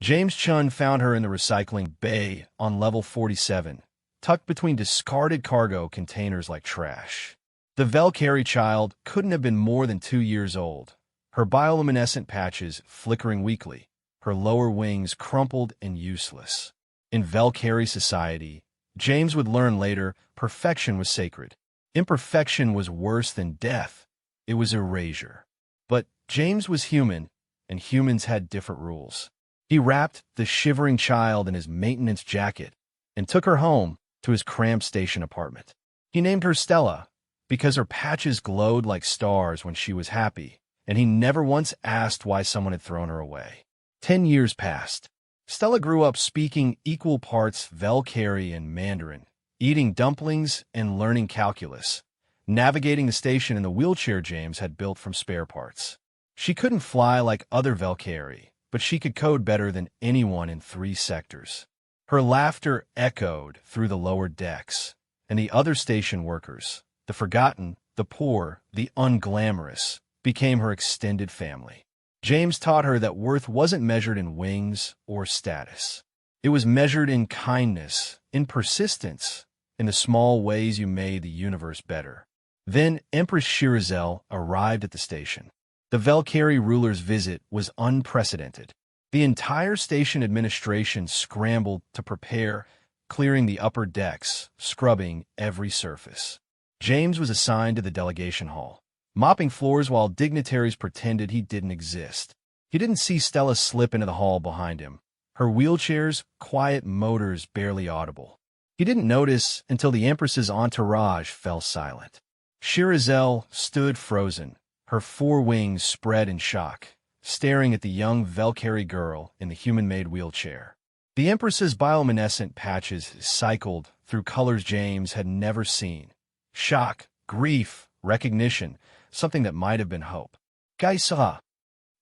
James Chun found her in the recycling bay on level 47, tucked between discarded cargo containers like trash. The Valkyrie child couldn't have been more than 2 years old, her bioluminescent patches flickering weakly, her lower wings crumpled and useless. In Valkyrie society, James would learn later, perfection was sacred. Imperfection was worse than death. It was erasure. But James was human, and humans had different rules. He wrapped the shivering child in his maintenance jacket and took her home to his cramped station apartment. He named her Stella because her patches glowed like stars when she was happy, and he never once asked why someone had thrown her away. 10 years passed. Stella grew up speaking equal parts Valkyrie and Mandarin, eating dumplings and learning calculus, navigating the station in the wheelchair James had built from spare parts. She couldn't fly like other Valkyrie, but she could code better than anyone in 3 sectors. Her laughter echoed through the lower decks, and the other station workers, the forgotten, the poor, the unglamorous, became her extended family. James taught her that worth wasn't measured in wings or status. It was measured in kindness, in persistence, in the small ways you made the universe better. Then Empress Shirazel arrived at the station. The Valkyrie ruler's visit was unprecedented. The entire station administration scrambled to prepare, clearing the upper decks, scrubbing every surface. James was assigned to the delegation hall, mopping floors while dignitaries pretended he didn't exist. He didn't see Stella slip into the hall behind him, her wheelchair's quiet motors barely audible. He didn't notice until the Empress's entourage fell silent. Shirazel stood frozen, her 4 wings spread in shock, staring at the young Valkyrie girl in the human-made wheelchair. The Empress's bioluminescent patches cycled through colors James had never seen. Shock, grief, recognition, something that might have been hope. Gaisa,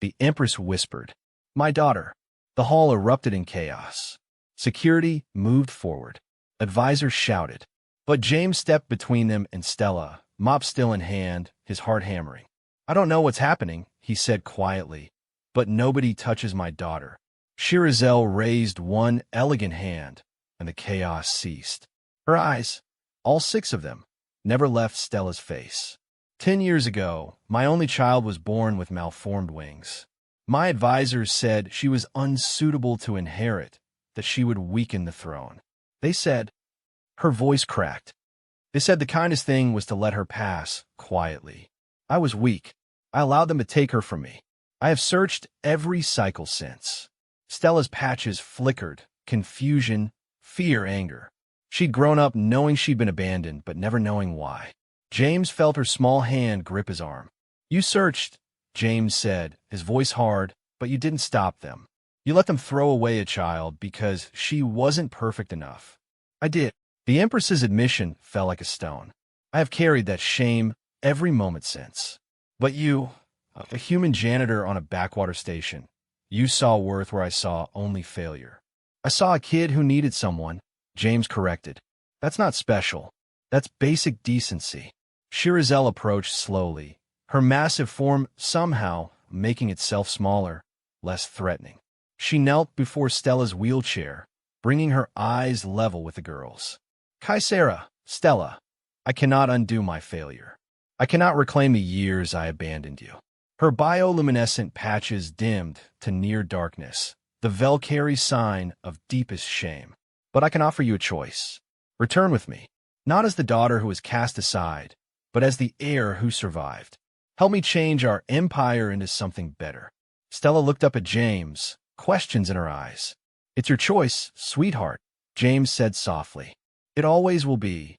the Empress whispered. My daughter. The hall erupted in chaos. Security moved forward. Advisors shouted. But James stepped between them and Stella, mop still in hand, his heart hammering. I don't know what's happening, he said quietly, but nobody touches my daughter. Shirazel raised one elegant hand, and the chaos ceased. Her eyes, all 6 of them, never left Stella's face. 10 years ago, my only child was born with malformed wings. My advisors said she was unsuitable to inherit, that she would weaken the throne. They said, her voice cracked. They said the kindest thing was to let her pass, quietly. I was weak. I allowed them to take her from me. I have searched every cycle since. Stella's patches flickered, confusion, fear, anger. She'd grown up knowing she'd been abandoned, but never knowing why. James felt her small hand grip his arm. You searched, James said, his voice hard, but you didn't stop them. You let them throw away a child because she wasn't perfect enough. I did. The Empress's admission fell like a stone. I have carried that shame every moment since. But you, a human janitor on a backwater station, you saw worth where I saw only failure. I saw a kid who needed someone, James corrected. That's not special. That's basic decency. Shirazel approached slowly, her massive form somehow making itself smaller, less threatening. She knelt before Stella's wheelchair, bringing her eyes level with the girl's. Kaisera, Stella, I cannot undo my failure. I cannot reclaim the years I abandoned you. Her bioluminescent patches dimmed to near darkness, the Valkyrie sign of deepest shame. But I can offer you a choice. Return with me, not as the daughter who was cast aside, but as the heir who survived. Help me change our empire into something better. Stella looked up at James, questions in her eyes. It's your choice, sweetheart, James said softly. It always will be.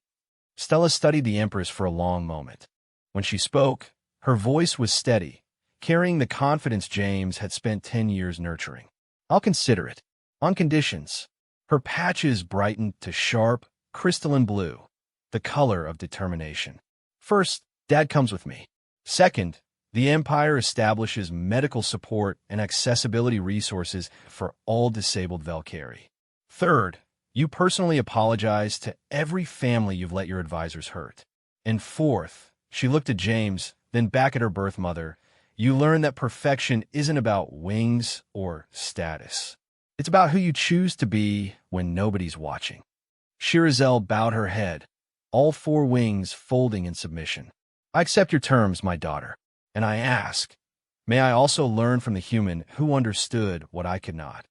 Stella studied the Empress for a long moment. When she spoke, her voice was steady, carrying the confidence James had spent 10 years nurturing. I'll consider it. On conditions. Her patches brightened to sharp, crystalline blue, the color of determination. First, Dad comes with me. Second, the Empire establishes medical support and accessibility resources for all disabled Valkyrie. Third, you personally apologize to every family you've let your advisors hurt. And fourth, she looked at James, then back at her birth mother, you learn that perfection isn't about wings or status. It's about who you choose to be when nobody's watching. Shirazel bowed her head, all four wings folding in submission. I accept your terms, my daughter, and I ask, may I also learn from the human who understood what I could not?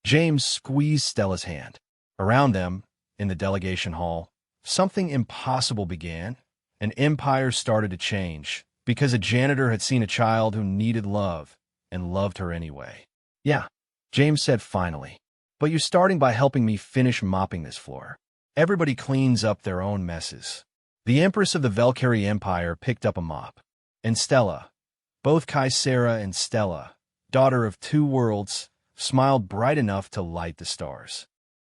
James squeezed Stella's hand. Around them, in the delegation hall, something impossible began. An empire started to change because a janitor had seen a child who needed love and loved her anyway. Yeah, James said finally, but you're starting by helping me finish mopping this floor. Everybody cleans up their own messes. The Empress of the Valkyrie Empire picked up a mop, and Stella, both Kaisera and Stella, daughter of two worlds, smiled bright enough to light the stars.